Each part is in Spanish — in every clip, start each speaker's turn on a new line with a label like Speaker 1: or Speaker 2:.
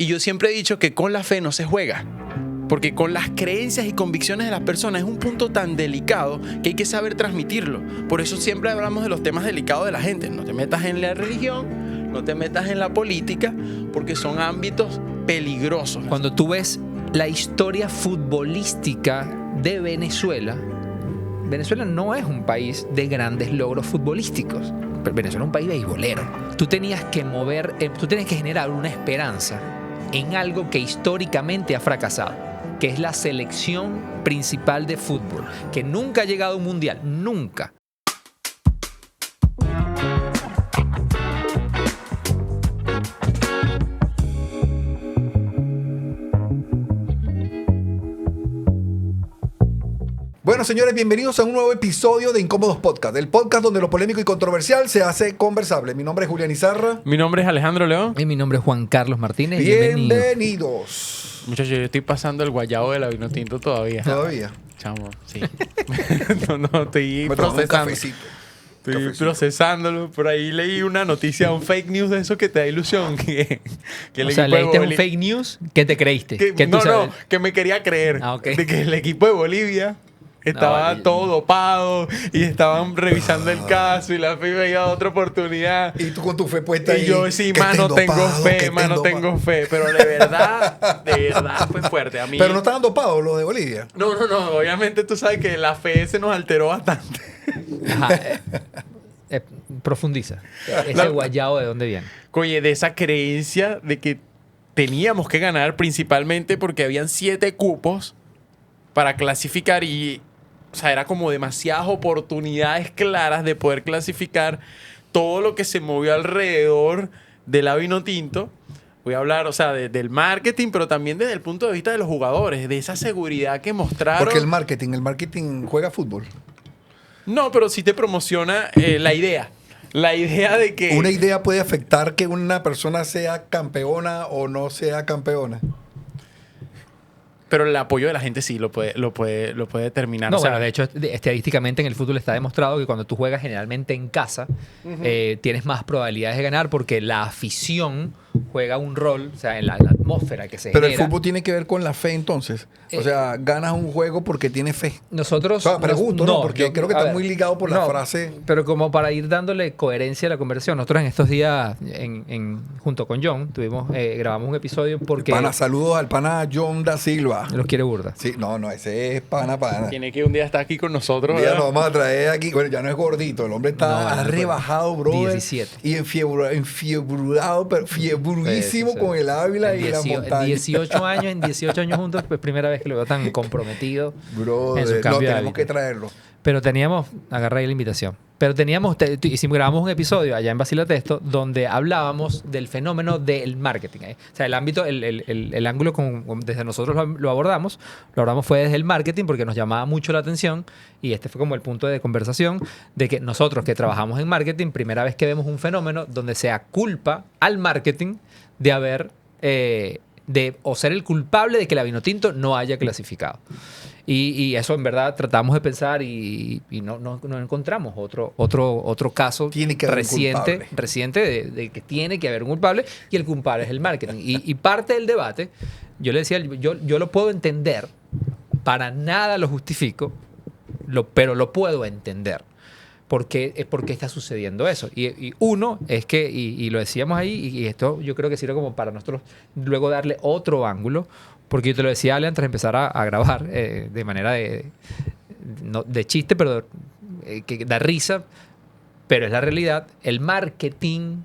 Speaker 1: Y yo siempre he dicho que con la fe no se juega. Porque con las creencias y convicciones de las personas es un punto tan delicado que hay que saber transmitirlo. Por eso siempre hablamos de los temas delicados de la gente. No te metas en la religión, no te metas en la política, porque son ámbitos peligrosos.
Speaker 2: Cuando tú ves la historia futbolística de Venezuela, Venezuela no es un país de grandes logros futbolísticos. Venezuela es un país beisbolero. Tú tenías que generar una esperanza en algo que históricamente ha fracasado, que es la selección principal de fútbol, que nunca ha llegado a un mundial, nunca.
Speaker 3: Bueno, señores, bienvenidos a un nuevo episodio de Incómodos Podcast, el podcast donde lo polémico y controversial se hace conversable. Mi nombre es Julián Izarra.
Speaker 1: Mi nombre es Alejandro León.
Speaker 2: Y mi nombre es Juan Carlos Martínez.
Speaker 3: Bienvenidos.
Speaker 1: Muchachos, yo estoy pasando el guayabo de la vino tinto todavía.
Speaker 3: ¿Todavía?
Speaker 1: Chamo, sí. no, estoy
Speaker 3: Me tomo un
Speaker 1: procesando.
Speaker 3: cafecito.
Speaker 1: Estoy procesándolo. Por ahí leí una noticia, un fake news de eso que te da ilusión. Que el
Speaker 2: O sea,
Speaker 1: equipo de
Speaker 2: leíste un
Speaker 1: Bolivia-
Speaker 2: fake news que te creíste.
Speaker 1: que-
Speaker 2: Que tú sabes.
Speaker 1: que me quería creer.
Speaker 2: Ah, ok.
Speaker 1: De que el equipo de Bolivia estaba
Speaker 2: vale.
Speaker 1: todo dopado y estaban revisando el caso y la FIFA había dado otra oportunidad.
Speaker 3: Y tú con tu fe puesta ahí.
Speaker 1: Y yo, sí,
Speaker 3: que
Speaker 1: mano,
Speaker 3: estén
Speaker 1: tengo
Speaker 3: dopados, que
Speaker 1: fe,
Speaker 3: estén
Speaker 1: mano,
Speaker 3: dopados.
Speaker 1: tengo fe. Pero de verdad fue fuerte. A mí...
Speaker 3: Pero no estaban dopados los de Bolivia.
Speaker 1: No. Obviamente tú sabes que la fe se nos alteró bastante.
Speaker 2: Ajá, profundiza. Ese guayabo, ¿de dónde viene?
Speaker 1: Oye, de esa creencia de que teníamos que ganar principalmente porque habían 7 cupos para clasificar y, o sea, era como demasiadas oportunidades claras de poder clasificar todo lo que se movió alrededor del vino tinto. Voy a hablar, o sea, del marketing, pero también desde el punto de vista de los jugadores, de esa seguridad que mostraron.
Speaker 3: Porque el marketing juega fútbol.
Speaker 1: No, pero sí te promociona la idea. La idea de que...
Speaker 3: Una idea puede afectar que una persona sea campeona o no sea campeona.
Speaker 1: Pero el apoyo de la gente sí lo puede determinar.
Speaker 2: No,
Speaker 1: o sea,
Speaker 2: bueno, de hecho, estadísticamente en el fútbol está demostrado que cuando tú juegas generalmente en casa, tienes más probabilidades de ganar porque la afición juega un rol, o sea, en la atmósfera que se
Speaker 3: Pero el
Speaker 2: genera.
Speaker 3: fútbol tiene que ver con la fe, entonces. O sea, ganas un juego porque tienes fe.
Speaker 2: Nosotros...
Speaker 3: O sea, pregunto, ¿no? Porque
Speaker 2: yo-
Speaker 3: creo que
Speaker 2: a
Speaker 3: está
Speaker 2: ver,
Speaker 3: muy ligado por la frase.
Speaker 2: Pero como para ir dándole coherencia a la conversación, nosotros en estos días, junto con John, grabamos un episodio porque...
Speaker 3: Saludos al pana John da Silva.
Speaker 2: Los quiere burda.
Speaker 3: Sí, no, ese es pana.
Speaker 1: tiene que un día estar aquí con nosotros.
Speaker 3: Un día
Speaker 1: ¿verdad?
Speaker 3: lo vamos a traer aquí. Bueno, ya no es gordito. El hombre está
Speaker 2: No,
Speaker 3: ha
Speaker 2: no,
Speaker 3: rebajado, brother.
Speaker 2: 17.
Speaker 3: Y enfiebrado, pero fiebruísimo
Speaker 2: Sí.
Speaker 3: con el Ávila y la montaña.
Speaker 2: 18 años juntos, pues primera vez que lo veo tan comprometido en su
Speaker 3: Brother, no,
Speaker 2: cambio de
Speaker 3: tenemos
Speaker 2: hábito.
Speaker 3: que traerlo.
Speaker 2: Pero teníamos, agarra ahí la invitación, pero grabamos un episodio allá en Vacílate Esto donde hablábamos del fenómeno del marketing. O sea, el ámbito, el ángulo desde nosotros lo abordamos fue desde el marketing porque nos llamaba mucho la atención y este fue como el punto de conversación de que nosotros que trabajamos en marketing, primera vez que vemos un fenómeno donde se culpa al marketing de haber, o ser el culpable de que la Vinotinto no haya clasificado. Y eso en verdad tratamos de pensar y no encontramos otro caso
Speaker 3: Tiene que haber un culpable.
Speaker 2: reciente de que tiene que haber un culpable y el culpable es el marketing. Y parte del debate, yo le decía, yo lo puedo entender, para nada lo justifico, pero lo puedo entender. ¿Por qué está sucediendo eso? Y uno es que, y lo decíamos ahí, y esto yo creo que sirve como para nosotros luego darle otro ángulo, porque yo te lo decía, Ale, antes de empezar a grabar, de manera de chiste, pero que da risa, pero es la realidad. El marketing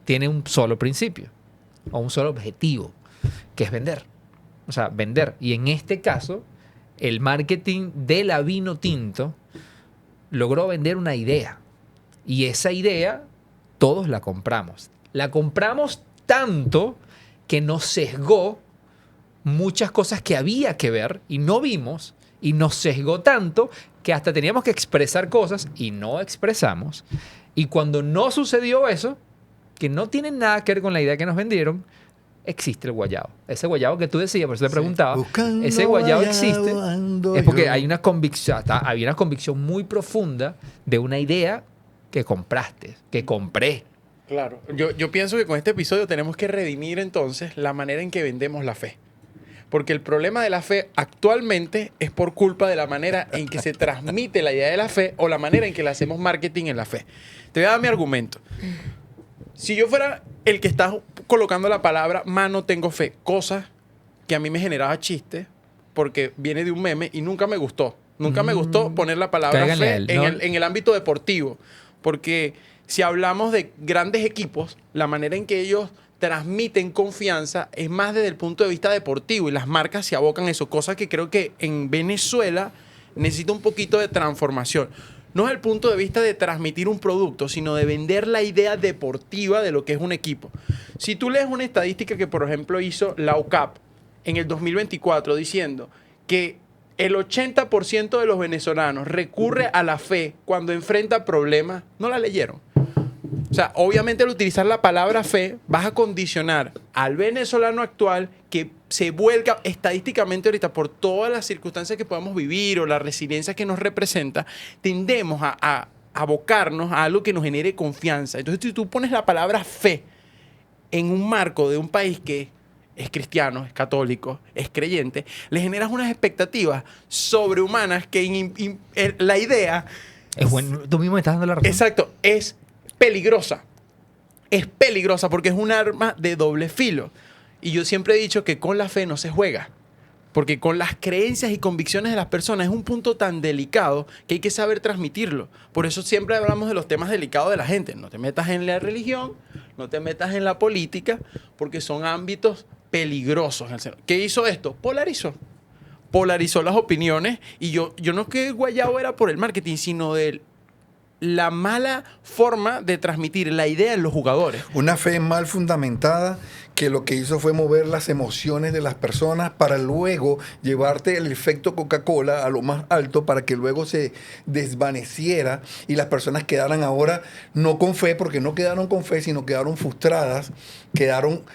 Speaker 2: tiene un solo principio, o un solo objetivo, que es vender. O sea, vender. Y en este caso, el marketing de la Vinotinto logró vender una idea. Y esa idea, todos la compramos. La compramos tanto que nos sesgó muchas cosas que había que ver y no vimos, y nos sesgó tanto que hasta teníamos que expresar cosas y no expresamos. Y cuando no sucedió eso, que no tiene nada que ver con la idea que nos vendieron, existe el guayabo. Ese guayabo que tú decías, por eso te preguntaba,
Speaker 3: Buscando
Speaker 2: ese guayabo
Speaker 3: guayabo
Speaker 2: existe.
Speaker 3: ando
Speaker 2: Es porque
Speaker 3: yo.
Speaker 2: había una convicción muy profunda de una idea que compraste, que compré.
Speaker 1: Claro. Yo pienso que con este episodio tenemos que redimir entonces la manera en que vendemos la fe. Porque el problema de la fe actualmente es por culpa de la manera en que se transmite la idea de la fe o la manera en que le hacemos marketing en la fe. Te voy a dar mi argumento. Si yo fuera el que está colocando la palabra mano tengo fe, cosa que a mí me generaba chiste porque viene de un meme y nunca me gustó. Nunca me gustó poner la palabra
Speaker 2: Cáiganle
Speaker 1: fe
Speaker 2: a él,
Speaker 1: en,
Speaker 2: ¿no?
Speaker 1: en el ámbito deportivo. Porque si hablamos de grandes equipos, la manera en que ellos transmiten confianza es más desde el punto de vista deportivo y las marcas se abocan a eso, cosa que creo que en Venezuela necesita un poquito de transformación. No es el punto de vista de transmitir un producto, sino de vender la idea deportiva de lo que es un equipo. Si tú lees una estadística que, por ejemplo, hizo la UCAP en el 2024 diciendo que el 80% de los venezolanos recurre a la fe cuando enfrenta problemas, no la leyeron. O sea, obviamente al utilizar la palabra fe, vas a condicionar al venezolano actual que se vuelca estadísticamente ahorita por todas las circunstancias que podamos vivir o la resiliencia que nos representa, tendemos a abocarnos a algo que nos genere confianza. Entonces, si tú pones la palabra fe en un marco de un país que es cristiano, es católico, es creyente, le generas unas expectativas sobrehumanas que la idea...
Speaker 2: Es bueno, tú mismo me estás dando la razón.
Speaker 1: Exacto, es peligrosa. Es peligrosa porque es un arma de doble filo. Y yo siempre he dicho que con la fe no se juega. Porque con las creencias y convicciones de las personas es un punto tan delicado que hay que saber transmitirlo. Por eso siempre hablamos de los temas delicados de la gente. No te metas en la religión, no te metas en la política, porque son ámbitos peligrosos. ¿Qué hizo esto? Polarizó las opiniones. Y yo no que guayabo era por el marketing, sino de la mala forma de transmitir la idea en los jugadores.
Speaker 3: Una fe mal fundamentada que lo que hizo fue mover las emociones de las personas para luego llevarte el efecto Coca-Cola a lo más alto para que luego se desvaneciera y las personas quedaran ahora no con fe, porque no quedaron con fe, sino quedaron frustradas,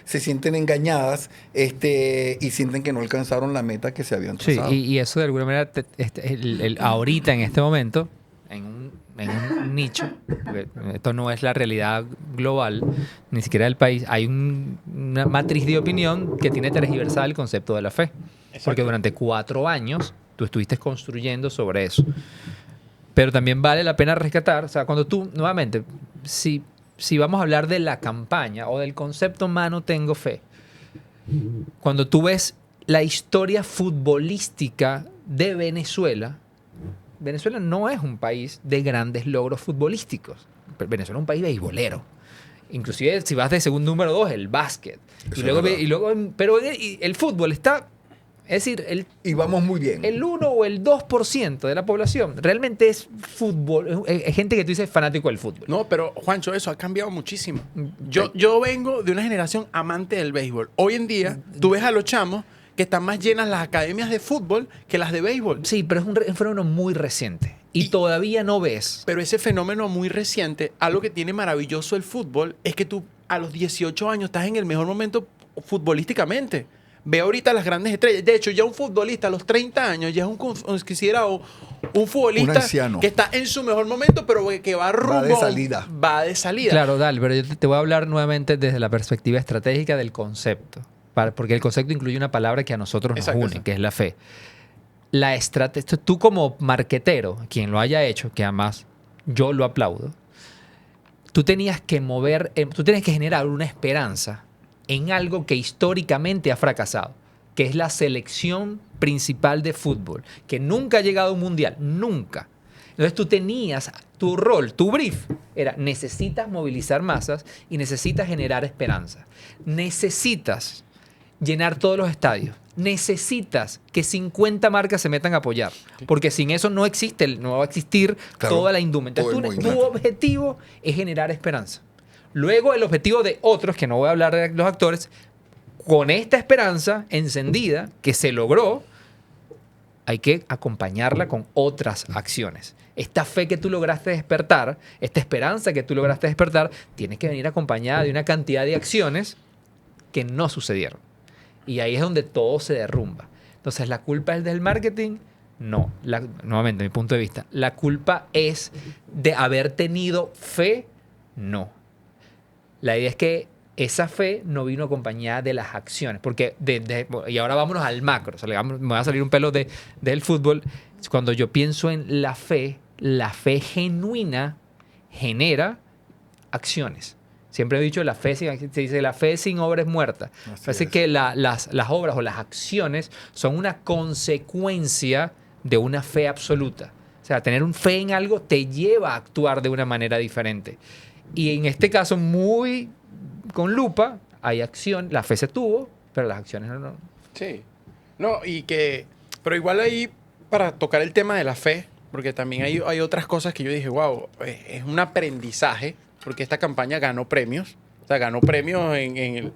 Speaker 3: se sienten engañadas y sienten que no alcanzaron la meta que se habían
Speaker 2: Sí,
Speaker 3: trazado.
Speaker 2: y eso de alguna manera, ahorita en este momento, en un nicho, porque esto no es la realidad global, ni siquiera del país, hay una matriz de opinión que tiene tergiversado el concepto de la fe.
Speaker 1: Exacto.
Speaker 2: Porque durante 4 años tú estuviste construyendo sobre eso. Pero también vale la pena rescatar, o sea, cuando tú, nuevamente, si vamos a hablar de la campaña o del concepto mano tengo fe, cuando tú ves la historia futbolística de Venezuela no es un país de grandes logros futbolísticos. Venezuela es un país beisbolero. Inclusive si vas de segundo número 2, el básquet. Pero el fútbol está... Es decir,
Speaker 3: y vamos muy bien.
Speaker 2: El 1 o el 2% de la población realmente es fútbol. Es gente que tú dices fanático del fútbol.
Speaker 1: No, pero Juancho, eso ha cambiado muchísimo. Yo vengo de una generación amante del béisbol. Hoy en día, tú ves a los chamos que están más llenas las academias de fútbol que las de béisbol.
Speaker 2: Sí, pero es un fenómeno muy reciente. Y todavía no ves.
Speaker 1: Pero ese fenómeno muy reciente, algo que tiene maravilloso el fútbol, es que tú a los 18 años estás en el mejor momento futbolísticamente. Ve ahorita las grandes estrellas. De hecho, ya un futbolista a los 30 años ya es considerado un futbolista que está en su mejor momento, pero que va rumbo. Va de salida.
Speaker 2: Claro, dale, pero yo te voy a hablar nuevamente desde la perspectiva estratégica del concepto. Porque el concepto incluye una palabra que a nosotros nos une, que es la fe. La estrategia, tú como marquetero, quien lo haya hecho, que además yo lo aplaudo, tú tenías que generar una esperanza en algo que históricamente ha fracasado, que es la selección principal de fútbol, que nunca ha llegado a un mundial, nunca. Entonces tú tenías tu rol, tu brief, era necesitas movilizar masas y necesitas generar esperanza. Necesitas llenar todos los estadios. Necesitas que 50 marcas se metan a apoyar, porque sin eso no va a existir toda la indumentaria. Tu objetivo es generar esperanza. Luego el objetivo de otros, que no voy a hablar de los actores, con esta esperanza encendida que se logró, hay que acompañarla con otras acciones. Esta fe que tú lograste despertar, esta esperanza que tú lograste despertar, tiene que venir acompañada de una cantidad de acciones que no sucedieron. Y ahí es donde todo se derrumba. Entonces, ¿la culpa es del marketing? No. Nuevamente, mi punto de vista. ¿La culpa es de haber tenido fe? No. La idea es que esa fe no vino acompañada de las acciones. Porque y ahora vámonos al macro. O sea, me va a salir un pelo del fútbol. Cuando yo pienso en la fe genuina genera acciones. Siempre he dicho, se dice, la fe sin obra es muerta. Parece que las obras o las acciones son una consecuencia de una fe absoluta. O sea, tener un fe en algo te lleva a actuar de una manera diferente. Y en este caso, muy con lupa, hay acción. La fe se tuvo, pero las acciones no.
Speaker 1: Sí. No, pero igual ahí, para tocar el tema de la fe, porque también hay otras cosas que yo dije, wow, es un aprendizaje, porque esta campaña ganó premios. O sea, ganó premios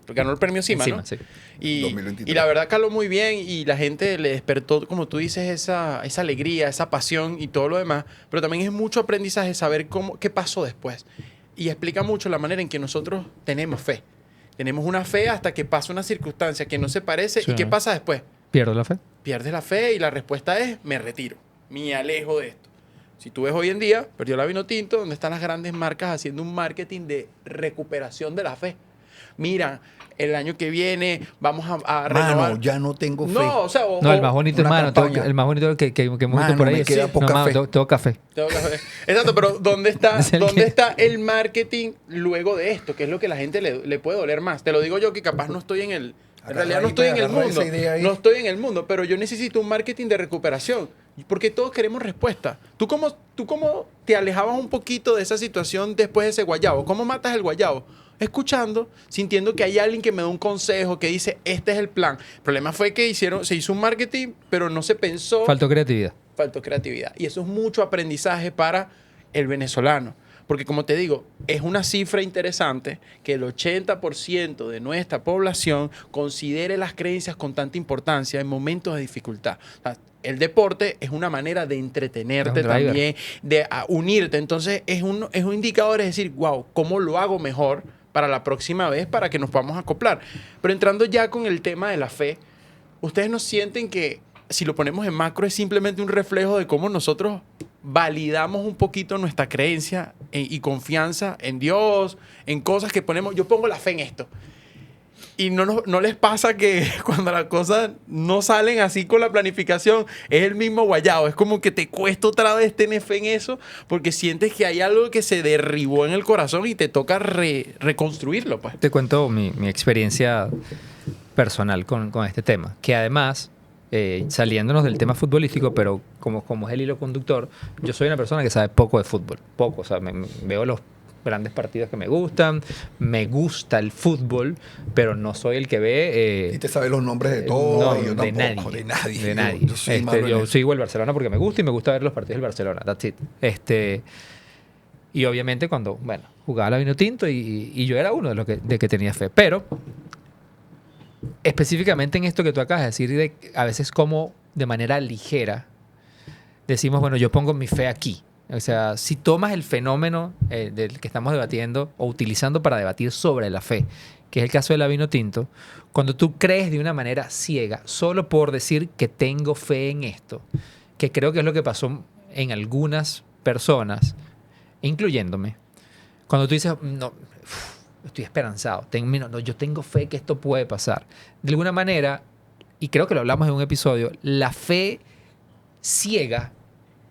Speaker 1: ganó el premio Cima, ¿no?
Speaker 2: Sí.
Speaker 1: Y
Speaker 3: 2023.
Speaker 1: y la verdad caló muy bien y la gente le despertó, como tú dices, esa alegría, esa pasión y todo lo demás. Pero también es mucho aprendizaje saber qué pasó después. Y explica mucho la manera en que nosotros tenemos fe. Tenemos una fe hasta que pasa una circunstancia que no se parece.
Speaker 2: Sí.
Speaker 1: ¿Y qué pasa después?
Speaker 2: ¿Pierdo la fe?
Speaker 1: Pierdes la fe y la respuesta es, me retiro, me alejo de esto. Si tú ves hoy en día, perdió la Vinotinto, donde están las grandes marcas haciendo un marketing de recuperación de la fe. Mira, el año que viene vamos a renovar.
Speaker 3: Mano, ya no tengo fe.
Speaker 1: No, o sea,
Speaker 2: No, el más bonito,
Speaker 3: una
Speaker 2: hermano.
Speaker 3: campaña.
Speaker 2: El más bonito que hemos visto
Speaker 3: Mano,
Speaker 2: por ahí.
Speaker 3: me queda poca fe.
Speaker 2: Tengo café.
Speaker 1: tengo que saber. Exacto, pero ¿dónde está,
Speaker 2: Es el
Speaker 1: ¿dónde
Speaker 2: que-
Speaker 1: está el marketing luego de esto? Que es lo que a la gente le puede doler más. Te lo digo yo que capaz no estoy en el... En realidad no estoy en el mundo. No estoy en el mundo, pero yo necesito un marketing de recuperación. Porque todos queremos respuesta. ¿Tú cómo te alejabas un poquito de esa situación después de ese guayabo? ¿Cómo matas el guayabo? Escuchando, sintiendo que hay alguien que me da un consejo, que dice, este es el plan. El problema fue que se hizo un marketing, pero no se pensó.
Speaker 2: Faltó creatividad.
Speaker 1: Faltó creatividad. Y eso es mucho aprendizaje para el venezolano. Porque como te digo, es una cifra interesante que el 80% de nuestra población considere las creencias con tanta importancia en momentos de dificultad. O sea, el deporte es una manera de entretenerte
Speaker 2: Es un driver.
Speaker 1: también, de unirte. Entonces es un indicador, es decir, wow, ¿cómo lo hago mejor para la próxima vez para que nos podamos acoplar? Pero entrando ya con el tema de la fe, ¿ustedes no sienten que si lo ponemos en macro es simplemente un reflejo de cómo nosotros validamos un poquito nuestra creencia y confianza en Dios, en cosas que ponemos? Yo pongo la fe en esto. Y no les pasa que cuando las cosas no salen así con la planificación, es el mismo guayabo. Es como que te cuesta otra vez tener fe en eso porque sientes que hay algo que se derribó en el corazón y te toca reconstruirlo, pues.
Speaker 2: Te cuento mi experiencia personal con este tema, que además, saliéndonos del tema futbolístico, pero como es el hilo conductor, yo soy una persona que sabe poco de fútbol, poco, o sea, veo los grandes partidos que me gusta el fútbol, pero no soy el que ve...
Speaker 3: Y te sabes los nombres de todos.
Speaker 2: no,
Speaker 3: y yo
Speaker 2: de
Speaker 3: tampoco,
Speaker 2: nadie.
Speaker 3: de nadie.
Speaker 2: De nadie.
Speaker 3: Yo soy malo en
Speaker 2: Yo
Speaker 3: eso.
Speaker 2: sigo el Barcelona porque me gusta y me gusta ver los partidos del Barcelona. That's it. Y obviamente cuando, jugaba la Vinotinto y yo era uno de que tenía fe. Pero específicamente en esto que tú acabas de decir, a veces como de manera ligera decimos, bueno, yo pongo mi fe aquí. O sea, si tomas el fenómeno del que estamos debatiendo o utilizando para debatir sobre la fe, que es el caso de la Vinotinto, cuando tú crees de una manera ciega, solo por decir que tengo fe en esto, que creo que es lo que pasó en algunas personas, incluyéndome, cuando tú dices, no, estoy esperanzado, yo tengo fe que esto puede pasar. De alguna manera, y creo que lo hablamos en un episodio, la fe ciega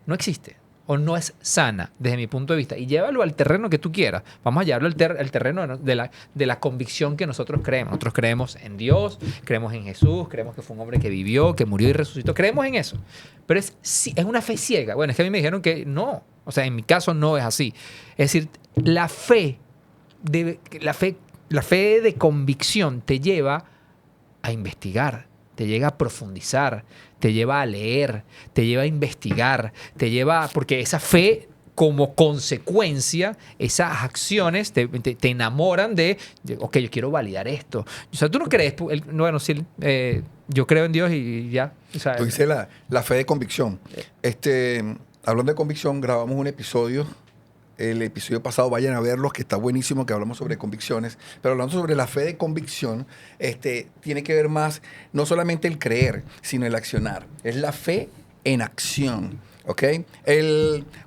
Speaker 2: no existe o no es sana desde mi punto de vista. Y llévalo al terreno que tú quieras. Vamos a llevarlo al terreno de la convicción que nosotros creemos. Nosotros creemos en Dios, creemos en Jesús, creemos que fue un hombre que vivió, que murió y resucitó. Creemos en eso. Pero es una fe ciega. Bueno, es que a mí me dijeron que no. O sea, en mi caso no es así. Es decir, la fe de convicción te lleva a investigar, te lleva a profundizar, te lleva a leer, te lleva a investigar, porque esa fe como consecuencia, esas acciones te enamoran ok, yo quiero validar esto. O sea, tú no crees, bueno, sí, yo creo en Dios y ya. O sea,
Speaker 3: Tú dices la fe de convicción. Hablando de convicción, grabamos un episodio. El episodio pasado, vayan a verlo, que está buenísimo, que hablamos sobre convicciones. Pero hablando sobre la fe de convicción, tiene que ver más, no solamente el creer, sino el accionar. Es la fe en acción, ¿ok?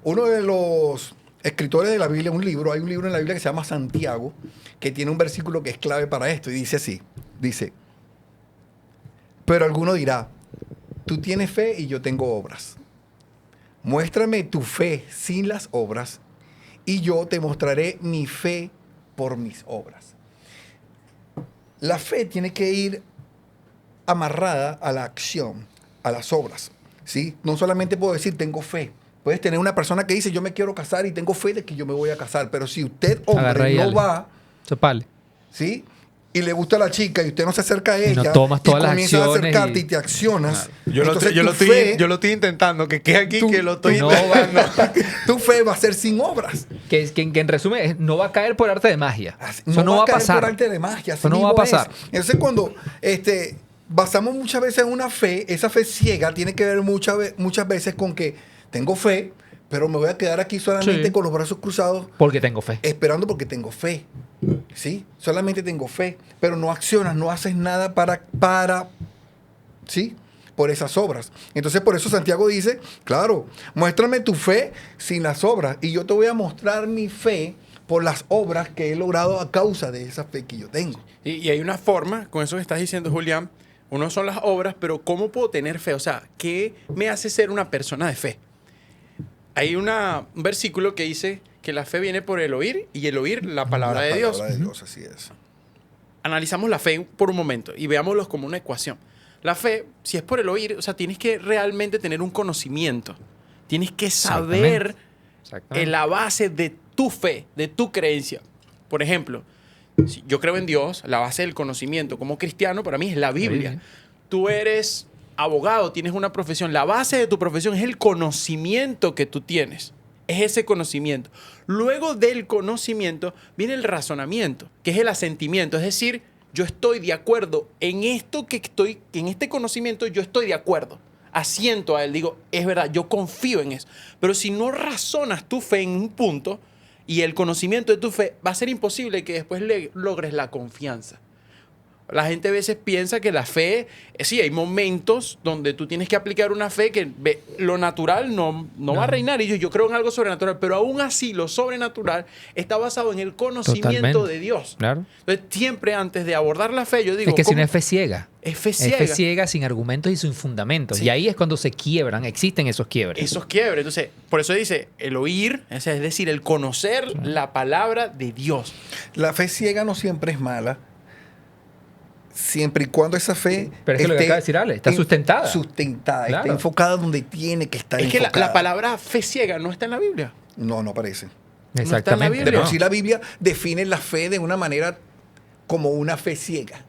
Speaker 3: Uno de los escritores de la Biblia, hay un libro en la Biblia que se llama Santiago, que tiene un versículo que es clave para esto, y dice así, dice, pero alguno dirá, tú tienes fe y yo tengo obras. Muéstrame tu fe sin las obras, y yo te mostraré mi fe por mis obras. La fe tiene que ir amarrada a la acción, a las obras, ¿sí? No solamente puedo decir tengo fe. Puedes tener una persona que dice yo me quiero casar y tengo fe de que yo me voy a casar, pero si usted,
Speaker 2: Agarra
Speaker 3: hombre,
Speaker 2: y
Speaker 3: no
Speaker 2: dale.
Speaker 3: va,
Speaker 2: Chapale.
Speaker 3: ¿sí? Y le gusta a la chica y usted no se acerca a
Speaker 2: Y no
Speaker 3: ella
Speaker 2: tomas todas
Speaker 3: y
Speaker 2: las
Speaker 3: comienzas a
Speaker 2: acciones
Speaker 3: acercarte
Speaker 2: y-
Speaker 3: y te accionas.
Speaker 1: Yo lo,
Speaker 3: entonces
Speaker 1: yo, lo
Speaker 3: tu
Speaker 1: estoy,
Speaker 3: fe-
Speaker 1: yo lo estoy intentando, que quede aquí,
Speaker 3: tu-
Speaker 1: que lo estoy
Speaker 2: no
Speaker 1: intentando.
Speaker 3: tu fe va a ser sin obras.
Speaker 2: Que en resumen no va a caer por arte de magia. Eso no va a
Speaker 3: caer
Speaker 2: pasar.
Speaker 3: por arte de magia. así
Speaker 2: Eso no va a
Speaker 3: mismo es.
Speaker 2: pasar.
Speaker 3: Entonces, cuando basamos muchas veces en una fe, esa fe ciega tiene que ver muchas veces con que tengo fe, pero me voy a quedar aquí solamente
Speaker 2: Sí.
Speaker 3: con los brazos cruzados,
Speaker 2: Porque tengo fe.
Speaker 3: esperando porque tengo fe. ¿Sí? Solamente tengo fe, pero no accionas, no haces nada para ¿sí? Por esas obras. Entonces, por eso Santiago dice, claro, muéstrame tu fe sin las obras, y yo te voy a mostrar mi fe por las obras que he logrado a causa de esa fe que yo tengo.
Speaker 1: Y hay una forma, con eso que estás diciendo, Julián, uno son las obras, pero ¿cómo puedo tener fe? O sea, ¿qué me hace ser una persona de fe? Hay un versículo que dice que la fe viene por el oír y el oír la palabra de Dios.
Speaker 3: La palabra de Dios, así es.
Speaker 1: Analicemos la fe por un momento y veámoslo como una ecuación. La fe, si es por el oír, o sea, tienes que realmente tener un conocimiento. Tienes que saber
Speaker 2: Exactamente.
Speaker 1: la base de tu fe, de tu creencia. Por ejemplo, si yo creo en Dios, la base del conocimiento como cristiano para mí es la Biblia.
Speaker 2: Biblia.
Speaker 1: Tú eres abogado, tienes una profesión. La base de tu profesión es el conocimiento que tú tienes. Es ese conocimiento. Luego del conocimiento viene el razonamiento, que es el asentimiento. Es decir, yo estoy de acuerdo en esto en este conocimiento yo estoy de acuerdo. Asiento a él, digo, es verdad, yo confío en eso. Pero si no razonas tu fe en un punto y el conocimiento de tu fe, va a ser imposible que después logres la confianza. La gente a veces piensa que la fe, sí, hay momentos donde tú tienes que aplicar una fe que lo natural no va a reinar. Y yo creo en algo sobrenatural, pero aún así lo sobrenatural está basado en el conocimiento
Speaker 2: Totalmente.
Speaker 1: de Dios.
Speaker 2: Claro.
Speaker 1: Entonces, siempre antes de abordar la fe, yo digo,
Speaker 2: Es que si
Speaker 1: ¿cómo?
Speaker 2: no es fe ciega.
Speaker 1: Es fe
Speaker 2: Es
Speaker 1: ciega.
Speaker 2: fe ciega sin argumentos y sin fundamentos.
Speaker 1: Sí.
Speaker 2: Y ahí es cuando se quiebran, existen esos quiebres.
Speaker 1: Esos quiebres. Entonces, por eso dice el oír, es decir, el conocer la palabra de Dios.
Speaker 3: La fe ciega no siempre es mala, siempre y cuando esa fe
Speaker 2: Pero es que lo que acaba de decir Ale, está sustentada.
Speaker 3: Sustentada,
Speaker 2: Claro.
Speaker 3: está enfocada donde tiene que estar
Speaker 1: Es que
Speaker 3: enfocada.
Speaker 1: la palabra fe ciega no está en la Biblia.
Speaker 3: No aparece.
Speaker 2: Exactamente.
Speaker 1: Biblia.
Speaker 3: Pero
Speaker 2: ¿no?
Speaker 3: sí la Biblia define la fe de una manera como una fe ciega.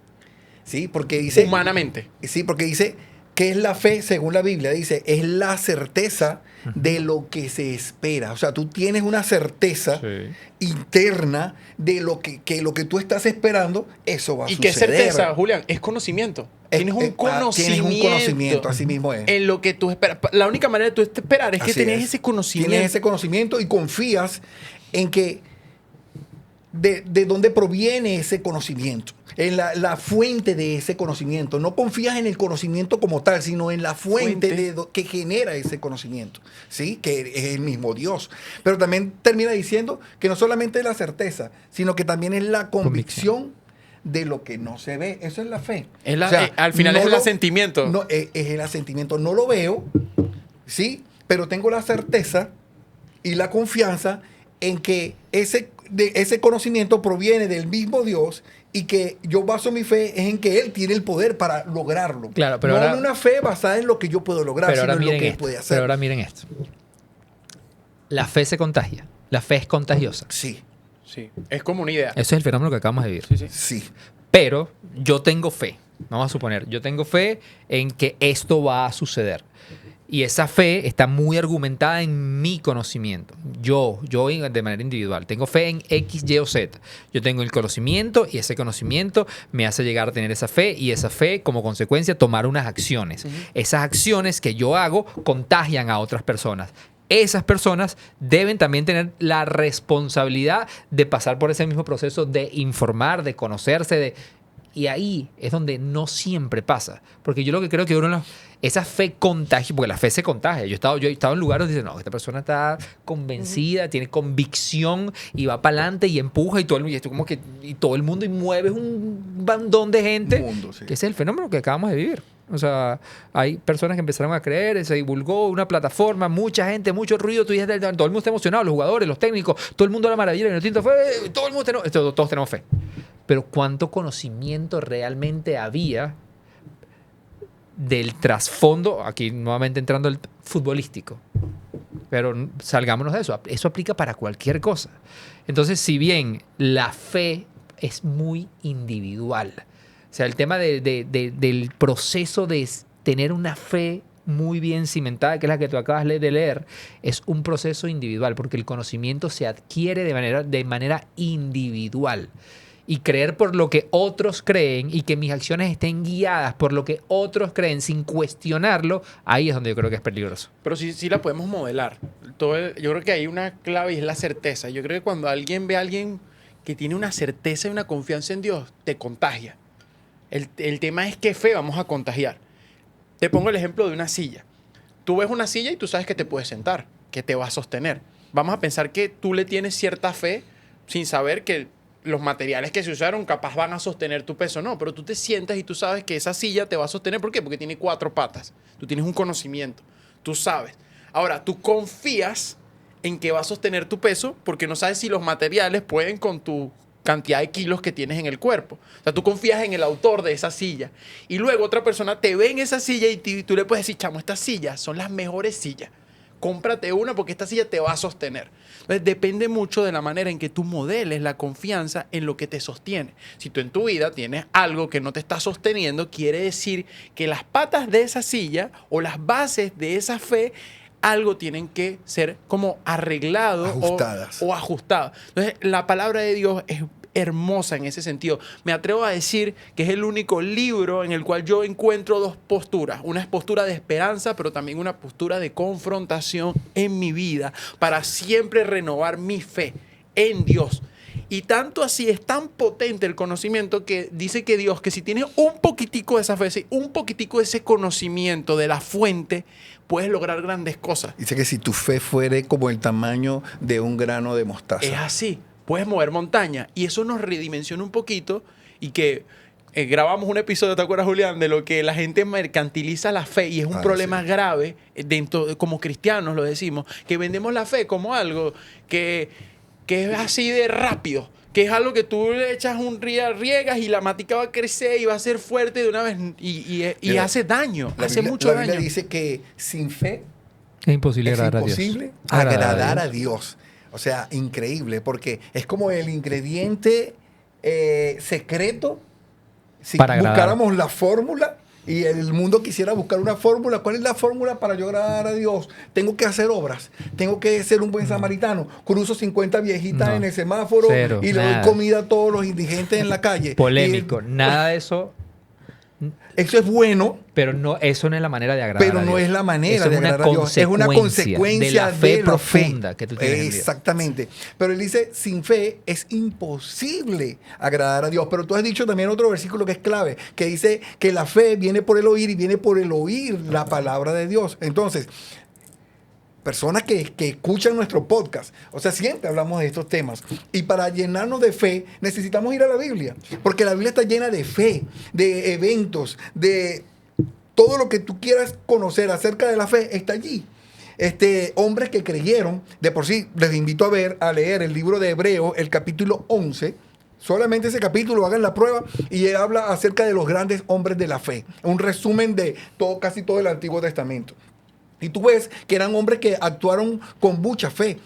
Speaker 3: ¿Sí? Porque dice...
Speaker 1: Humanamente.
Speaker 3: Sí, porque dice, ¿qué es la fe según la Biblia? Dice, es la certeza de lo que se espera. O sea, tú tienes una certeza
Speaker 2: Sí.
Speaker 3: interna de lo que lo que tú estás esperando, eso va a
Speaker 1: ¿Y
Speaker 3: suceder.
Speaker 1: qué certeza, Julián? Es conocimiento. Tienes un conocimiento.
Speaker 3: Tienes un conocimiento, así mismo es.
Speaker 1: En lo que tú esperas. La única manera de tú esperar es que
Speaker 3: Así
Speaker 1: tenés
Speaker 3: es.
Speaker 1: ese conocimiento.
Speaker 3: Tienes ese conocimiento y confías en que de dónde proviene ese conocimiento, en la fuente de ese conocimiento. No confías en el conocimiento como tal, sino en la fuente que genera ese conocimiento, ¿sí? Que es el mismo Dios. Pero también termina diciendo que no solamente es la certeza, sino que también es la convicción de lo que no se ve. Eso es la fe.
Speaker 1: Es al final es el asentimiento.
Speaker 3: No, es el asentimiento. No lo veo, ¿sí? Pero tengo la certeza y la confianza en que ese conocimiento proviene del mismo Dios y que yo baso mi fe en que Él tiene el poder para lograrlo.
Speaker 2: Claro, pero
Speaker 3: no
Speaker 2: ahora-
Speaker 3: en una fe basada en lo que yo puedo lograr,
Speaker 2: Pero
Speaker 3: sino
Speaker 2: ahora
Speaker 3: en lo
Speaker 2: miren
Speaker 3: que Él
Speaker 2: esto.
Speaker 3: puede hacer.
Speaker 2: Pero ahora miren esto. La fe se contagia. La fe es contagiosa.
Speaker 3: Sí,
Speaker 1: Sí. Es como una idea.
Speaker 2: Eso es el fenómeno que acabamos de vivir.
Speaker 1: Sí, sí.
Speaker 3: sí.
Speaker 2: Pero yo tengo fe. Vamos a suponer, yo tengo fe en que esto va a suceder. Y esa fe está muy argumentada en mi conocimiento. Yo de manera individual, tengo fe en X, Y o Z. Yo tengo el conocimiento y ese conocimiento me hace llegar a tener esa fe y esa fe, como consecuencia, tomar unas acciones. Esas acciones que yo hago contagian a otras personas. Esas personas deben también tener la responsabilidad de pasar por ese mismo proceso de informar, de conocerse, Y ahí es donde no siempre pasa. Porque yo lo que creo que esa fe contagia, porque la fe se contagia. Yo he estado en lugares donde dicen, no, esta persona está convencida, tiene convicción y va para adelante y empuja y todo el mundo y mueves un bandón de gente.
Speaker 3: Mundo, sí.
Speaker 2: Que ese es el fenómeno que acabamos de vivir. O sea, hay personas que empezaron a creer, se divulgó una plataforma, mucha gente, mucho ruido, todo el mundo está emocionado, los jugadores, los técnicos, todo el mundo a la maravilla, el Vinotinto fue, todo el mundo todos tenemos fe. Pero ¿cuánto conocimiento realmente había del trasfondo, aquí nuevamente entrando el futbolístico? Pero salgámonos de eso. Eso aplica para cualquier cosa. Entonces, si bien la fe es muy individual, o sea, el tema del proceso de tener una fe muy bien cimentada, que es la que tú acabas de leer, es un proceso individual, porque el conocimiento se adquiere de manera individual. Y creer por lo que otros creen y que mis acciones estén guiadas por lo que otros creen sin cuestionarlo, ahí es donde yo creo que es peligroso.
Speaker 1: Pero sí la podemos modelar. Yo creo que hay una clave y es la certeza. Yo creo que cuando alguien ve a alguien que tiene una certeza y una confianza en Dios, te contagia. El tema es qué fe vamos a contagiar. Te pongo el ejemplo de una silla. Tú ves una silla y tú sabes que te puedes sentar, que te va a sostener. Vamos a pensar que tú le tienes cierta fe sin saber que los materiales que se usaron capaz van a sostener tu peso. No, pero tú te sientas y tú sabes que esa silla te va a sostener. ¿Por qué? Porque tiene 4 patas. Tú tienes un conocimiento. Tú sabes. Ahora, tú confías en que va a sostener tu peso porque no sabes si los materiales pueden con tu cantidad de kilos que tienes en el cuerpo. O sea, tú confías en el autor de esa silla. Y luego otra persona te ve en esa silla y tú le puedes decir, chamo, estas sillas son las mejores sillas. Cómprate una porque esta silla te va a sostener. Entonces, depende mucho de la manera en que tú modeles la confianza en lo que te sostiene. Si tú en tu vida tienes algo que no te está sosteniendo, quiere decir que las patas de esa silla o las bases de esa fe, algo tienen que ser como arreglado o ajustado. Entonces, la palabra de Dios es hermosa en ese sentido. Me atrevo a decir que es el único libro en el cual yo encuentro 2 posturas. Una es postura de esperanza, pero también una postura de confrontación en mi vida para siempre renovar mi fe en Dios. Y tanto así es tan potente el conocimiento que dice que Dios, que si tienes un poquitico de esa fe, un poquitico de ese conocimiento de la fuente, puedes lograr grandes cosas.
Speaker 3: Dice que si tu fe fuere como el tamaño de un grano de mostaza.
Speaker 1: Es así. Puedes mover montaña. Y eso nos redimensiona un poquito y que grabamos un episodio, ¿te acuerdas, Julián? De lo que la gente mercantiliza la fe y es un problema grave dentro, como cristianos lo decimos, que vendemos la fe como algo que es así de rápido, que es algo que tú le echas riegas y la matica va a crecer y va a ser fuerte de una vez y hace daño, hace mucho daño.
Speaker 3: La Biblia dice que sin fe
Speaker 2: es imposible
Speaker 3: agradar a Dios. O sea, increíble, porque es como el ingrediente secreto. Si buscáramos la fórmula y el mundo quisiera buscar una fórmula, ¿cuál es la fórmula para yo agradar a Dios? Tengo que hacer obras, tengo que ser un buen samaritano, cruzo 50 viejitas en el semáforo y le doy comida a todos los indigentes en la calle.
Speaker 2: Polémico, nada de eso.
Speaker 3: Eso es bueno.
Speaker 2: Pero eso no es la manera de agradar a Dios.
Speaker 3: Pero no es la manera de agradar a Dios. Es una consecuencia
Speaker 2: de la fe profunda que tú tienes en Dios.
Speaker 3: Exactamente. Pero él dice, sin fe es imposible agradar a Dios. Pero tú has dicho también otro versículo que es clave, que dice que la fe viene por el oír y viene por el oír la palabra de Dios. Entonces, personas que escuchan nuestro podcast, o sea, siempre hablamos de estos temas. Y para llenarnos de fe, necesitamos ir a la Biblia. Porque la Biblia está llena de fe, de eventos, de todo lo que tú quieras conocer acerca de la fe, está allí. Hombres que creyeron, de por sí, les invito a leer el libro de Hebreos, el capítulo 11. Solamente ese capítulo, hagan la prueba, y él habla acerca de los grandes hombres de la fe. Un resumen de casi todo el Antiguo Testamento. Y tú ves que eran hombres que actuaron con mucha fe.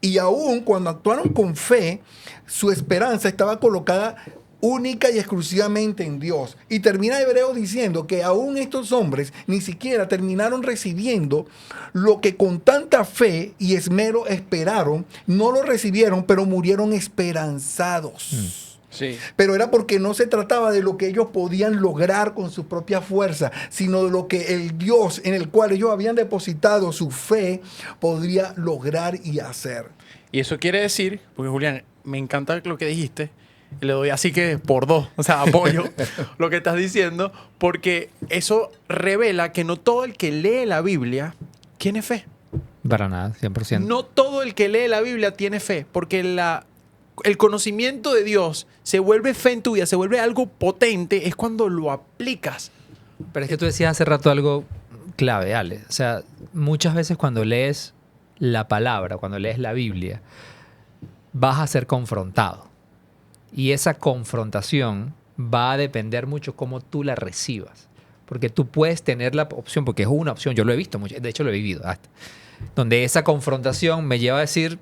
Speaker 3: Y aún cuando actuaron con fe, su esperanza estaba colocada única y exclusivamente en Dios. Y termina Hebreo diciendo que aún estos hombres ni siquiera terminaron recibiendo lo que con tanta fe y esmero esperaron. No lo recibieron, pero murieron esperanzados.
Speaker 1: Sí.
Speaker 3: Pero era porque no se trataba de lo que ellos podían lograr con su propia fuerza, sino de lo que el Dios en el cual ellos habían depositado su fe podría lograr y hacer.
Speaker 1: Y eso quiere decir, porque Julián, me encanta lo que dijiste, Le doy así que por 2. O sea, apoyo lo que estás diciendo, porque eso revela que no todo el que lee la Biblia tiene fe.
Speaker 2: Para nada, 100%.
Speaker 1: No todo el que lee la Biblia tiene fe, porque el conocimiento de Dios se vuelve fe en tu vida, se vuelve algo potente, es cuando lo aplicas.
Speaker 2: Pero es que tú decías hace rato algo clave, Ale. O sea, muchas veces cuando lees la palabra, cuando lees la Biblia, vas a ser confrontado. Y esa confrontación va a depender mucho cómo tú la recibas. Porque tú puedes tener la opción, porque es una opción, yo lo he visto mucho, de hecho lo he vivido hasta, donde esa confrontación me lleva a decir,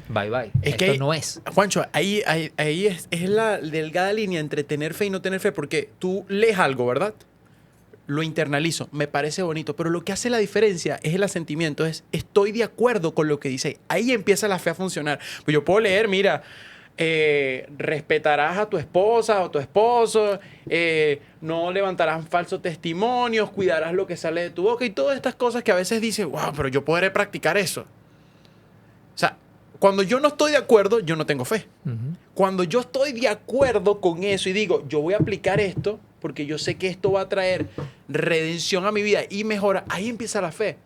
Speaker 2: bye bye, esto no es.
Speaker 1: Juancho, ahí es la delgada línea entre tener fe y no tener fe, porque tú lees algo, ¿verdad? Lo internalizo, me parece bonito, pero lo que hace la diferencia es el asentimiento, es estoy de acuerdo con lo que dice. Ahí empieza la fe a funcionar. Pues yo puedo leer, mira, respetarás a tu esposa o tu esposo, no levantarás falsos testimonios, cuidarás lo que sale de tu boca y todas estas cosas que a veces dices, wow, pero yo podré practicar eso. O sea, cuando yo no estoy de acuerdo, yo no tengo fe.
Speaker 2: Uh-huh.
Speaker 1: Cuando yo estoy de acuerdo con eso y digo, yo voy a aplicar esto porque yo sé que esto va a traer redención a mi vida y mejora, ahí empieza la fe.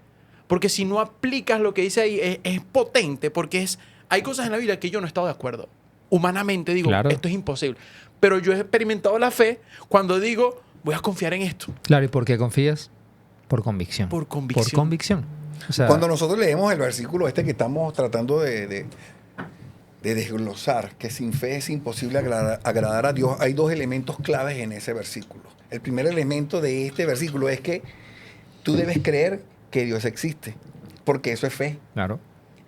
Speaker 1: Porque si no aplicas lo que dice ahí, es potente, porque hay cosas en la vida que yo no he estado de acuerdo. Humanamente digo,
Speaker 2: claro,
Speaker 1: esto es imposible. Pero yo he experimentado la fe cuando digo, voy a confiar en esto.
Speaker 2: Claro, ¿y por qué confías? Por convicción.
Speaker 1: Por convicción.
Speaker 2: Por convicción. O sea,
Speaker 3: cuando nosotros leemos el versículo que estamos tratando de desglosar, que sin fe es imposible agradar a Dios, hay 2 elementos claves en ese versículo. El primer elemento de este versículo es que tú debes creer que Dios existe, porque eso es fe.
Speaker 2: claro,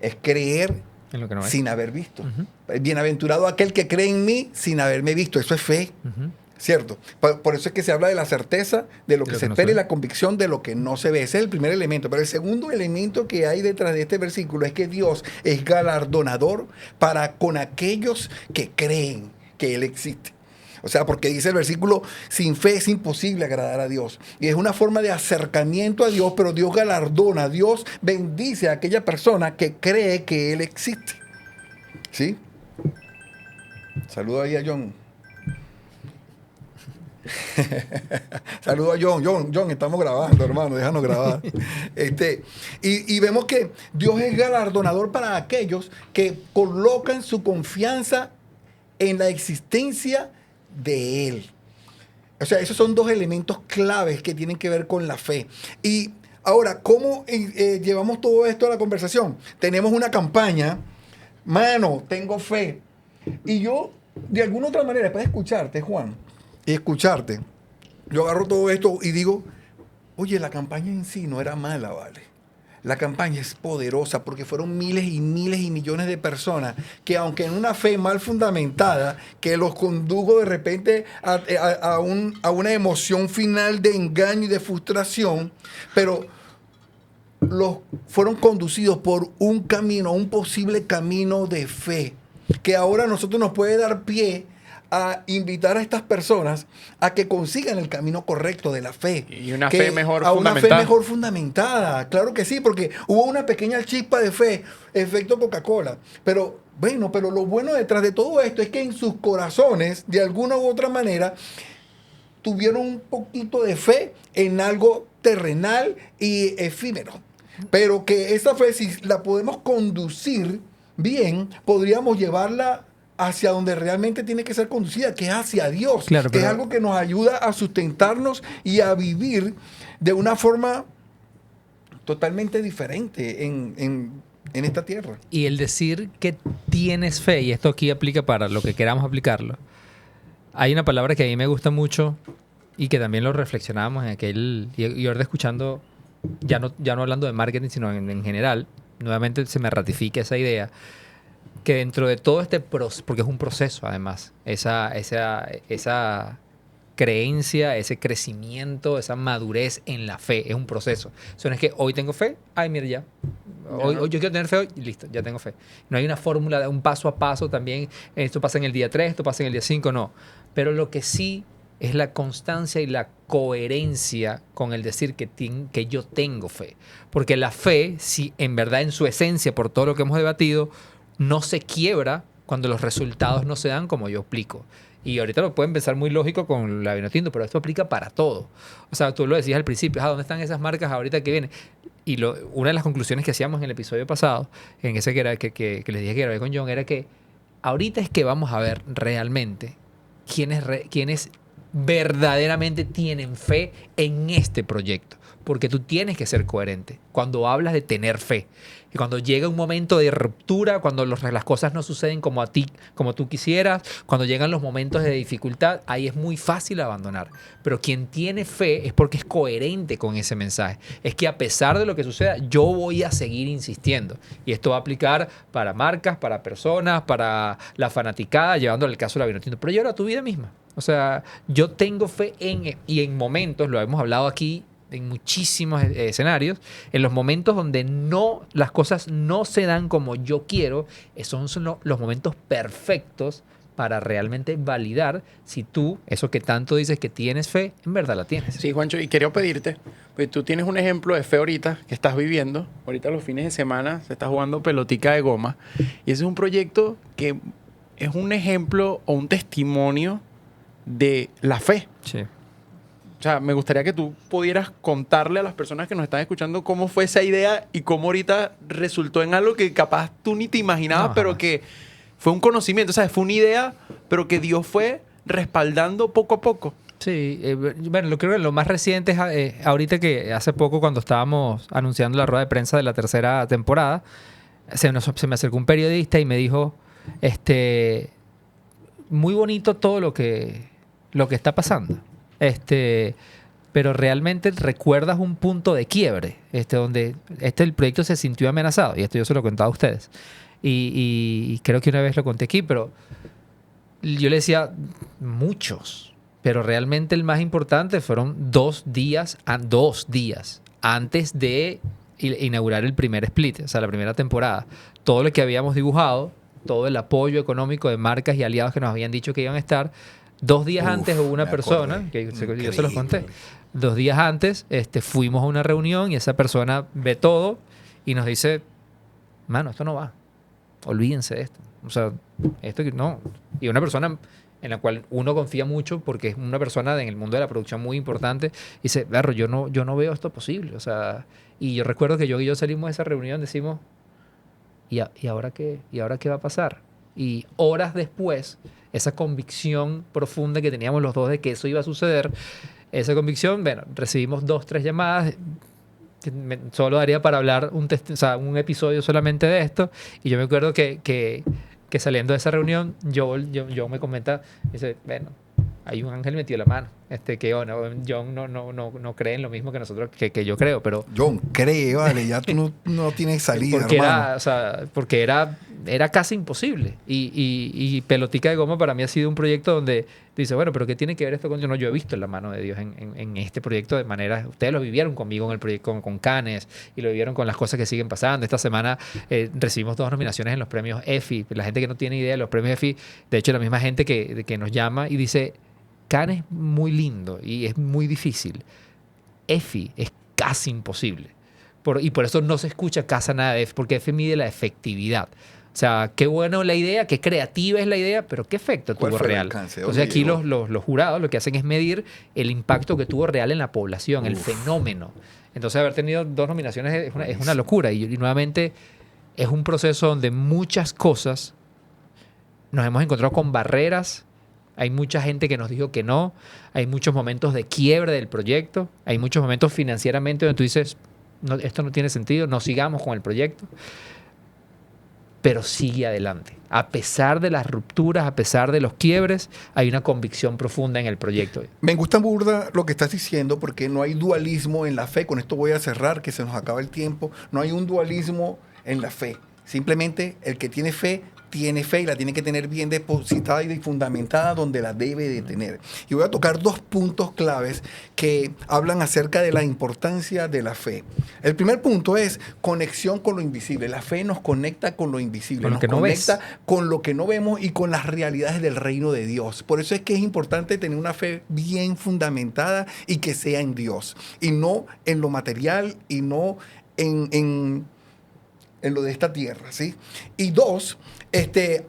Speaker 3: Es creer
Speaker 2: en lo que no es.
Speaker 3: sin haber visto.
Speaker 2: Uh-huh.
Speaker 3: Bienaventurado aquel que cree en mí sin haberme visto. Eso es fe,
Speaker 2: Uh-huh.
Speaker 3: ¿cierto? Por eso es que se habla de la certeza de lo que se
Speaker 2: no
Speaker 3: espera
Speaker 2: se
Speaker 3: y
Speaker 2: ve.
Speaker 3: la convicción de lo que no se ve. Ese es el primer elemento. Pero el segundo elemento que hay detrás de este versículo es que Dios es galardonador para con aquellos que creen que Él existe. O sea, porque dice el versículo, sin fe es imposible agradar a Dios. Y es una forma de acercamiento a Dios, pero Dios galardona, Dios bendice a aquella persona que cree que Él existe. ¿Sí? Saludo ahí a John. Saludo a John. John, estamos grabando, hermano, déjanos grabar. Y vemos que Dios es galardonador para aquellos que colocan su confianza en la existencia de Él. O sea, esos son 2 elementos claves que tienen que ver con la fe. Y ahora, ¿cómo llevamos todo esto a la conversación? Tenemos una campaña, mano, tengo fe. Y yo, de alguna otra manera, después de escucharte, Juan, y escucharte, yo agarro todo esto y digo, oye, la campaña en sí no era mala, ¿vale? La campaña es poderosa porque fueron miles y millones de personas que, aunque en una fe mal fundamentada, que los condujo de repente a una emoción final de engaño y de frustración, pero fueron conducidos por un camino, un posible camino de fe, que ahora a nosotros nos puede dar pie a invitar a estas personas a que consigan el camino correcto de la fe.
Speaker 1: Y una fe mejor
Speaker 3: a
Speaker 1: fundamentada.
Speaker 3: una fe mejor fundamentada. Claro que sí, porque hubo una pequeña chispa de fe, efecto Coca-Cola. Pero lo bueno detrás de todo esto es que en sus corazones, de alguna u otra manera, tuvieron un poquito de fe en algo terrenal y efímero. Pero que esa fe, si la podemos conducir bien, podríamos llevarla hacia donde realmente tiene que ser conducida, que es hacia Dios,
Speaker 2: claro,
Speaker 3: que
Speaker 2: pero
Speaker 3: es algo que nos ayuda a sustentarnos y a vivir de una forma totalmente diferente en esta tierra.
Speaker 2: Y el decir que tienes fe, y esto aquí aplica para lo que queramos aplicarlo, hay una palabra que a mí me gusta mucho y que también lo reflexionábamos en aquel, y ahora escuchando, ya no hablando de marketing, sino en general, nuevamente se me ratifica esa idea, que dentro de todo este proceso, porque es un proceso además, esa creencia, ese crecimiento, esa madurez en la fe, es un proceso. Eso no es que hoy tengo fe, ay, mira ya. Hoy yo quiero tener fe hoy, y listo, ya tengo fe. No hay una fórmula, un paso a paso también, esto pasa en el día 3, esto pasa en el día 5, no. Pero lo que sí es la constancia y la coherencia con el decir que yo tengo fe. Porque la fe, si en verdad en su esencia, por todo lo que hemos debatido, no se quiebra cuando los resultados no se dan como yo explico. Y ahorita lo pueden pensar muy lógico con la Vinotinto, pero esto aplica para todo. O sea, tú lo decías al principio, ¿dónde están esas marcas ahorita que vienen? Y una de las conclusiones que hacíamos en el episodio pasado, en ese que les dije que grabé con John, era que ahorita es que vamos a ver realmente quiénes verdaderamente tienen fe en este proyecto. Porque tú tienes que ser coherente cuando hablas de tener fe. Y cuando llega un momento de ruptura, cuando las cosas no suceden como tú quisieras, cuando llegan los momentos de dificultad, ahí es muy fácil abandonar. Pero quien tiene fe es porque es coherente con ese mensaje. Es que a pesar de lo que suceda, yo voy a seguir insistiendo. Y esto va a aplicar para marcas, para personas, para la fanaticada, llevándole el caso de la Vinotinto. Pero lleva a tu vida misma. O sea, yo tengo fe y en momentos, lo hemos hablado aquí, en muchísimos escenarios, en los momentos donde las cosas no se dan como yo quiero, son los momentos perfectos para realmente validar si tú, eso que tanto dices que tienes fe, en verdad la tienes.
Speaker 1: Sí, Juancho, y quería pedirte, pues tú tienes un ejemplo de fe ahorita que estás viviendo, ahorita los fines de semana se está jugando pelotica de goma, y ese es un proyecto que es un ejemplo o un testimonio de la fe.
Speaker 2: Sí.
Speaker 1: O sea, me gustaría que tú pudieras contarle a las personas que nos están escuchando cómo fue esa idea y cómo ahorita resultó en algo que capaz tú ni te imaginabas, pero que fue un conocimiento, o sea, fue una idea, pero que Dios fue respaldando poco a poco.
Speaker 2: Sí, bueno, creo que lo más reciente es ahorita que hace poco cuando estábamos anunciando la rueda de prensa de la tercera temporada, se me acercó un periodista y me dijo, muy bonito todo lo que está pasando. Pero realmente recuerdas un punto de quiebre, donde el proyecto se sintió amenazado, y esto yo se lo he contado a ustedes. Y creo que una vez lo conté aquí, pero yo le decía muchos, pero realmente el más importante fueron 2 días antes de inaugurar el primer split, o sea, la primera temporada. Todo lo que habíamos dibujado, todo el apoyo económico de marcas y aliados que nos habían dicho que iban a estar. 2 días antes hubo una persona, que yo se los conté, 2 días antes fuimos a una reunión y esa persona ve todo y nos dice, mano, esto no va, olvídense de esto. O sea, esto no. Y una persona en la cual uno confía mucho porque es una persona en el mundo de la producción muy importante, y dice, Berro, yo no veo esto posible. O sea, y yo recuerdo que yo salimos de esa reunión, decimos, ¿y ahora qué? ¿Y ahora qué va a pasar? Y horas después, esa convicción profunda que teníamos los dos de que eso iba a suceder, esa convicción, bueno, recibimos 2, 3 llamadas, solo daría para hablar un episodio solamente de esto, y yo me acuerdo que saliendo de esa reunión, yo me comenta, dice, bueno, hay un ángel metido la mano, John no cree en lo mismo que nosotros, que yo creo, pero...
Speaker 3: John, cree, vale, ya tú no tienes salida,
Speaker 2: porque
Speaker 3: hermano.
Speaker 2: porque era casi imposible. Y Pelotica de Goma para mí ha sido un proyecto donde dice, bueno, pero ¿qué tiene que ver esto con Dios? No, yo he visto la mano de Dios en este proyecto de manera... Ustedes lo vivieron conmigo en el proyecto con Cannes, y lo vivieron con las cosas que siguen pasando. Esta semana recibimos 2 nominaciones en los premios EFI. La gente que no tiene idea de los premios EFI, de hecho la misma gente que nos llama y dice, Cannes es muy lindo y es muy difícil. EFI es casi imposible. Y por eso no se escucha casi nada de EFI, porque EFI mide la efectividad. O sea, qué bueno la idea, qué creativa es la idea, pero qué efecto tuvo real. Entonces aquí los jurados lo que hacen es medir el impacto que tuvo real en la población, el fenómeno. Entonces haber tenido 2 nominaciones es una locura. Y nuevamente es un proceso donde muchas cosas nos hemos encontrado con barreras. Hay mucha gente que nos dijo que no. Hay muchos momentos de quiebre del proyecto. Hay muchos momentos financieramente donde tú dices, no, esto no tiene sentido, no sigamos con el proyecto. Pero sigue adelante. A pesar de las rupturas, a pesar de los quiebres, hay una convicción profunda en el proyecto.
Speaker 3: Me gusta burda lo que estás diciendo, porque no hay dualismo en la fe. Con esto voy a cerrar, que se nos acaba el tiempo. No hay un dualismo en la fe. Simplemente el que tiene fe y la tiene que tener bien depositada y fundamentada donde la debe de tener. Y voy a tocar 2 puntos claves que hablan acerca de la importancia de la fe. El primer punto es conexión con lo invisible. La fe nos conecta con lo invisible,
Speaker 2: con lo que no ves,
Speaker 3: con lo que no vemos y con las realidades del reino de Dios. Por eso es que es importante tener una fe bien fundamentada y que sea en Dios y no en lo material y no en lo de esta tierra, ¿sí? Y 2,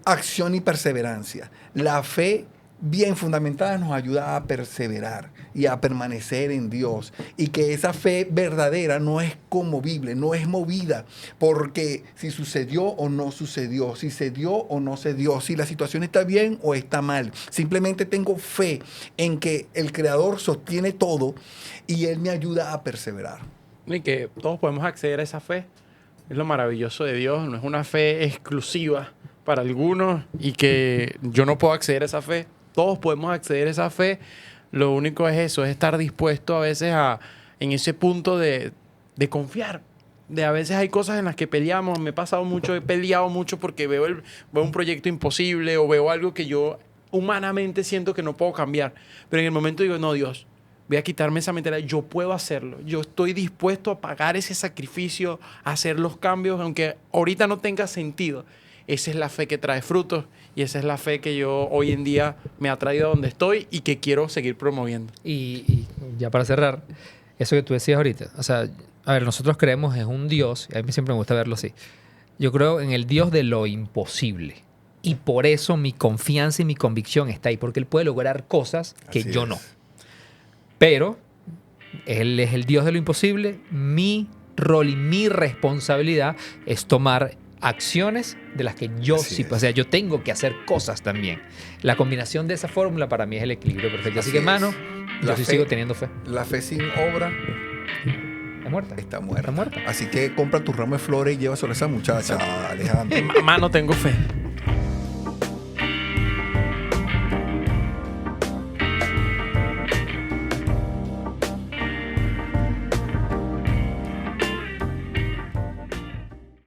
Speaker 3: Acción y perseverancia. La fe bien fundamentada nos ayuda a perseverar y a permanecer en Dios. Y que esa fe verdadera no es conmovible, no es movida, porque si sucedió o no sucedió, si se dio o no se dio, si la situación está bien o está mal. Simplemente tengo fe en que el Creador sostiene todo y Él me ayuda a perseverar.
Speaker 1: Y que todos podemos acceder a esa fe. Es lo maravilloso de Dios. No es una fe exclusiva para algunos y que yo no puedo acceder a esa fe. Todos podemos acceder a esa fe. Lo único es eso, es estar dispuesto a veces en ese punto de confiar. A veces hay cosas en las que peleamos. Me he pasado mucho, he peleado mucho porque veo un proyecto imposible o veo algo que yo humanamente siento que no puedo cambiar. Pero en el momento digo, no, Dios, voy a quitarme esa mentalidad. Yo puedo hacerlo. Yo estoy dispuesto a pagar ese sacrificio, a hacer los cambios, aunque ahorita no tenga sentido. Esa es la fe que trae frutos y esa es la fe que yo hoy en día me ha traído a donde estoy y que quiero seguir promoviendo.
Speaker 2: Y ya para cerrar, eso que tú decías ahorita, o sea, a ver, nosotros creemos en un Dios, y a mí siempre me gusta verlo así. Yo creo en el Dios de lo imposible. Y por eso mi confianza y mi convicción está ahí, porque Él puede lograr cosas que
Speaker 3: Así
Speaker 2: yo
Speaker 3: es.
Speaker 2: no. Pero Él es el Dios de lo imposible. Mi rol y mi responsabilidad es tomar acciones de las que yo
Speaker 3: Así
Speaker 2: sí,
Speaker 3: es.
Speaker 2: o sea, yo tengo que hacer cosas también. La combinación de esa fórmula para mí es el equilibrio perfecto. Así
Speaker 3: Así
Speaker 2: que,
Speaker 3: es.
Speaker 2: mano, yo
Speaker 3: La
Speaker 2: sí
Speaker 3: fe-
Speaker 2: sigo teniendo fe.
Speaker 3: La fe sin obra
Speaker 2: ¿Está muerta?
Speaker 3: está muerta.
Speaker 2: Está muerta.
Speaker 3: Así que compra tu ramo de flores y llévaselo a esa muchacha, Alejandro.
Speaker 1: Mamá, no tengo fe.